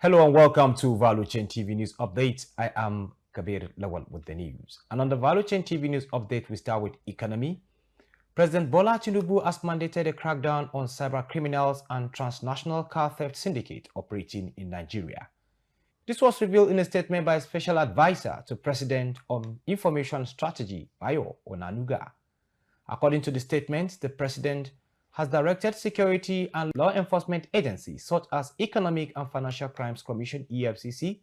Hello and welcome to Value Chain TV News Update. I am Kabir Lawal with the news. And on the Value Chain TV News Update, we start with economy. President Bola Tinubu has mandated a crackdown on cyber criminals and transnational car theft syndicate operating in Nigeria. This was revealed in a statement by a special advisor to President on Information Strategy, Bayo Onanuga. According to the statement, the President has directed security and law enforcement agencies such as Economic and Financial Crimes Commission EFCC,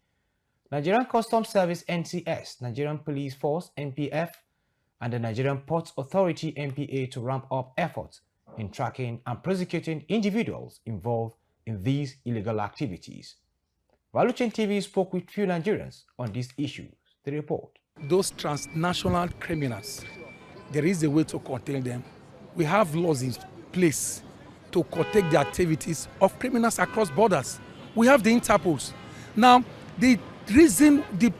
Nigerian Customs Service NCS, Nigerian Police Force NPF, and the Nigerian Ports Authority NPA to ramp up efforts in tracking and prosecuting individuals involved in these illegal activities. Valuchain TV spoke with few Nigerians on these issues. The report. Those transnational criminals, there is a way to contain them. We have laws in place to contain the activities of criminals across borders. We have the Interpols. Now, the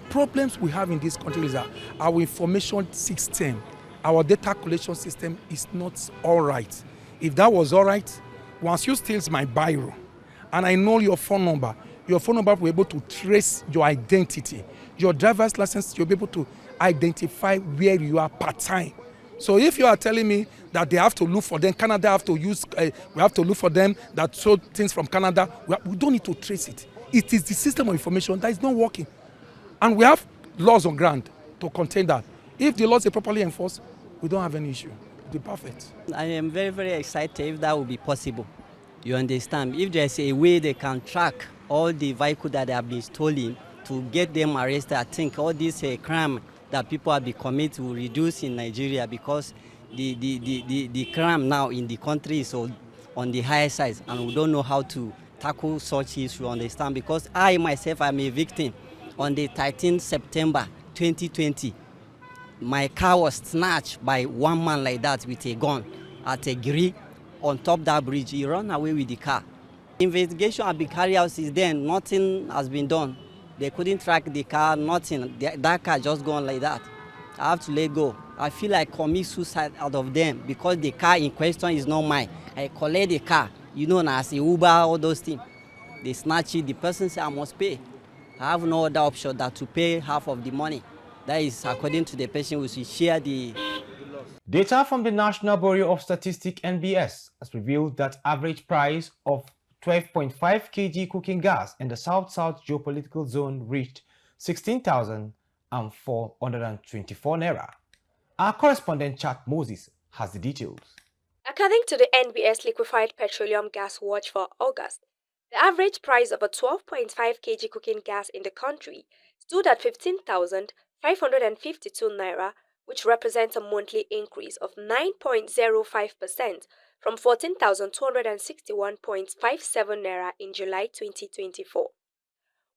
problems we have in this country is that our information system, our data collection system is not all right. If that was all right, once you steal my biro and I know your phone number will be able to trace your identity. Your driver's license, you'll be able to identify where you are part-time. So if you are telling me that they have to look for them, Canada have to use, we have to look for them that sold things from Canada, we don't need to trace it. It is the system of information that is not working. And we have laws on ground to contain that. If the laws are properly enforced, we don't have any issue. It'll be perfect. I am very, very excited if that will be possible. You understand? If there's a way they can track all the vehicles that have been stolen to get them arrested, I think all this crime that people have been committed will reduce in Nigeria, because the crime now in the country is on the higher side, and we don't know how to tackle such issues, you understand? Because I myself am a victim. On the 13th September 2020, my car was snatched by one man like that with a gun at a Giri on top that bridge. He ran away with the car. Investigation has been carried out since then. Nothing has been done. They couldn't track the car, nothing. That car just gone like that. I have to let go. I feel like commit suicide out of them, because the car in question is not mine. I collect the car, as a Uber, all those things. They snatch it. The person said I must pay. I have no other option than to pay half of the money. That is according to the person who should share the loss. Data from the National Bureau of Statistics NBS has revealed that average price of 12.5 kg cooking gas in the South-South geopolitical zone reached 16,424 naira. Our correspondent Chat Moses has the details. According to the NBS Liquefied Petroleum Gas Watch for August, the average price of a 12.5 kg cooking gas in the country stood at 15,552 naira, which represents a monthly increase of 9.05% from 14,261.57 naira in July 2024.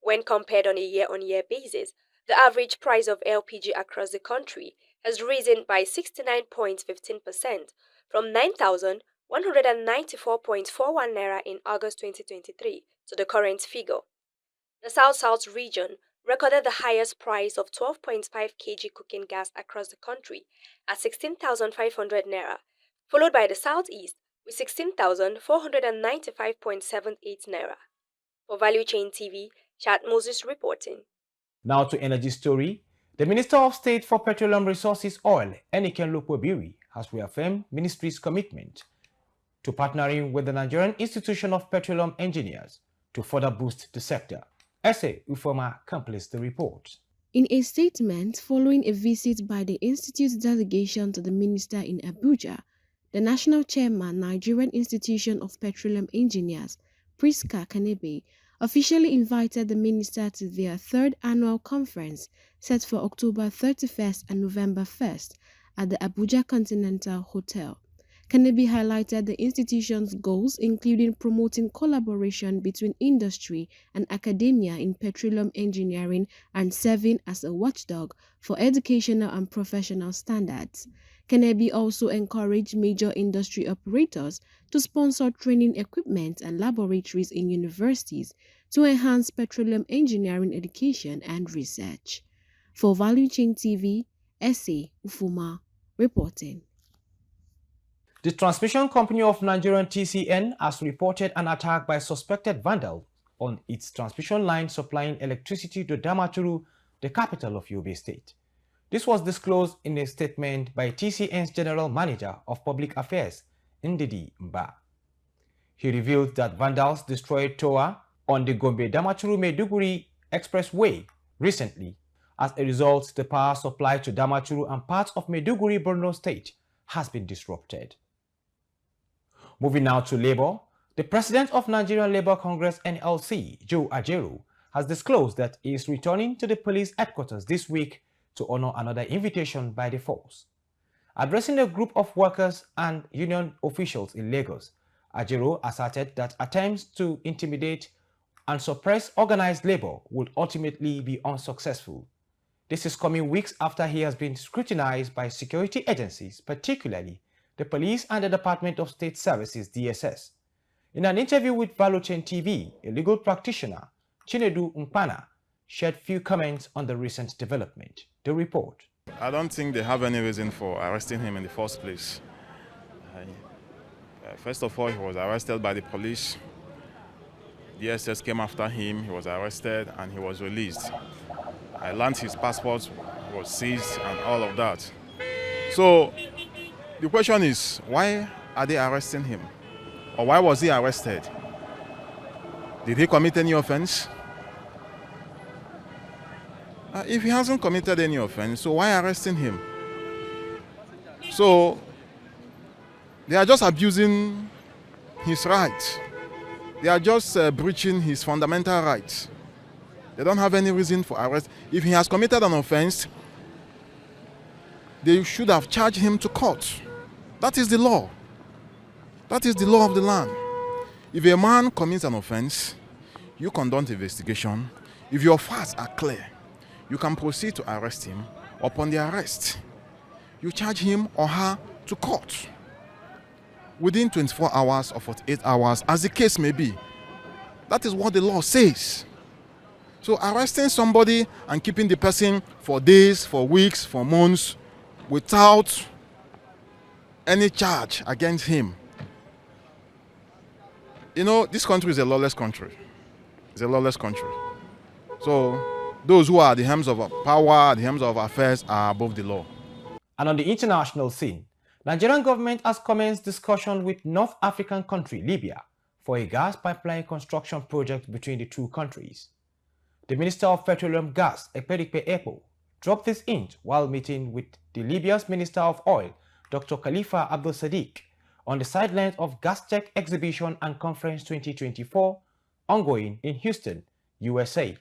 When compared on a year-on-year basis, the average price of LPG across the country has risen by 69.15% from 9,194.41 naira in August 2023 to the current figure. The South-South region recorded the highest price of 12.5 kg cooking gas across the country at 16,500 naira, followed by the Southeast with 16,495.78 naira. For Value Chain TV, Chat Moses reporting. Now to energy story. The Minister of State for Petroleum Resources Oil, Eniken Lokwe-Biri, has reaffirmed ministry's commitment to partnering with the Nigerian Institution of Petroleum Engineers to further boost the sector. Ese Ufoma completes the report. In a statement following a visit by the Institute's delegation to the minister in Abuja, the national chairman, Nigerian Institution of Petroleum Engineers, Priska Kanebe, officially invited the minister to their third annual conference set for October 31st and November 1st at the Abuja Continental Hotel. Kanebe highlighted the institution's goals, including promoting collaboration between industry and academia in petroleum engineering and serving as a watchdog for educational and professional standards. Kanebe also encouraged major industry operators to sponsor training equipment and laboratories in universities to enhance petroleum engineering education and research. For Value Chain TV, Ese Ufuma reporting. The transmission company of Nigerian TCN has reported an attack by suspected vandals on its transmission line supplying electricity to Damaturu, the capital of Yobe State. This was disclosed in a statement by TCN's General Manager of Public Affairs, Ndidi Mba. He revealed that vandals destroyed TOA on the Gombe-Damaturu-Maiduguri Expressway recently. As a result, the power supply to Damaturu and parts of Maiduguri, Borno State has been disrupted. Moving now to Labour, the President of Nigerian Labour Congress NLC, Joe Ajaero, has disclosed that he is returning to the police headquarters this week to honor another invitation by the force. Addressing a group of workers and union officials in Lagos, Ajaero asserted that attempts to intimidate and suppress organized labor would ultimately be unsuccessful. This is coming weeks after he has been scrutinized by security agencies, particularly the police and the Department of State Services (DSS). In an interview with Valuchain TV, a legal practitioner, Chinedu Mpana, shared few comments on the recent development. The report. I don't think they have any reason for arresting him in the first place. First of all, he was arrested by the police. DSS came after him, he was arrested and he was released. I learned his passport was seized and all of that. So the question is, why are they arresting him? Or why was he arrested? Did he commit any offense? If he hasn't committed any offense, so why arresting him? So they are just abusing his rights. They are just breaching his fundamental rights. They don't have any reason for arrest. If he has committed an offense, they should have charged him to court. That is the law. That is the law of the land. If a man commits an offense, you conduct investigation. If your facts are clear, you can proceed to arrest him. Upon the arrest, you charge him or her to court within 24 hours or 48 hours, as the case may be. That is what the law says. So arresting somebody and keeping the person for days, for weeks, for months, without any charge against him. You know, this country is a lawless country. It's a lawless country. So those who are at the helms of power, at the helms of affairs, are above the law. And on the international scene, Nigerian government has commenced discussion with North African country Libya for a gas pipeline construction project between the two countries. The Minister of Petroleum Gas, Ekperikpe Epo, dropped this hint while meeting with the Libya's Minister of Oil, Dr. Khalifa Abdel Sadiq, on the sidelines of GasTech Exhibition and Conference 2024 ongoing in Houston, USA.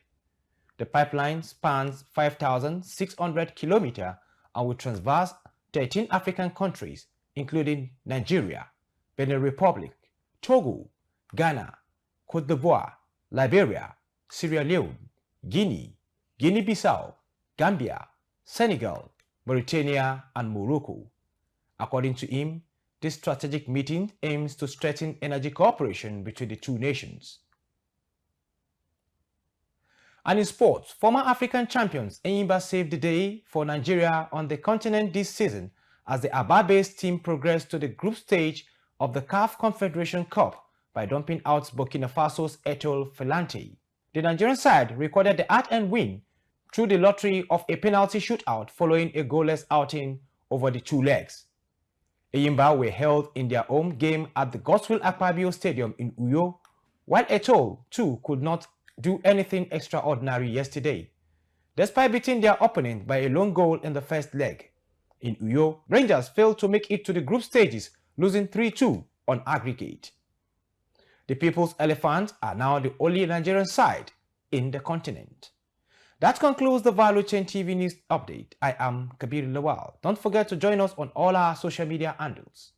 The pipeline spans 5,600 kilometers and will traverse 13 African countries, including Nigeria, Benin Republic, Togo, Ghana, Cote d'Ivoire, Liberia, Sierra Leone, Guinea, Guinea-Bissau, Gambia, Senegal, Mauritania, and Morocco. According to him, this strategic meeting aims to strengthen energy cooperation between the two nations. And in sports, former African champions Enyimba saved the day for Nigeria on the continent this season as the Aba-based team progressed to the group stage of the CAF Confederation Cup by dumping out Burkina Faso's Etoile Filante. The Nigerian side recorded the at-end win through the lottery of a penalty shootout following a goalless outing over the two legs. Enyimba were held in their home game at the Godswill Akpabio Stadium in Uyo, while Etoile too could not do anything extraordinary yesterday, despite beating their opponent by a lone goal in the first leg. In Uyo, Rangers failed to make it to the group stages, losing 3-2 on aggregate. The People's Elephants are now the only Nigerian side in the continent. That concludes the Valuchain TV News Update. I am Kabir Lawal. Don't forget to join us on all our social media handles.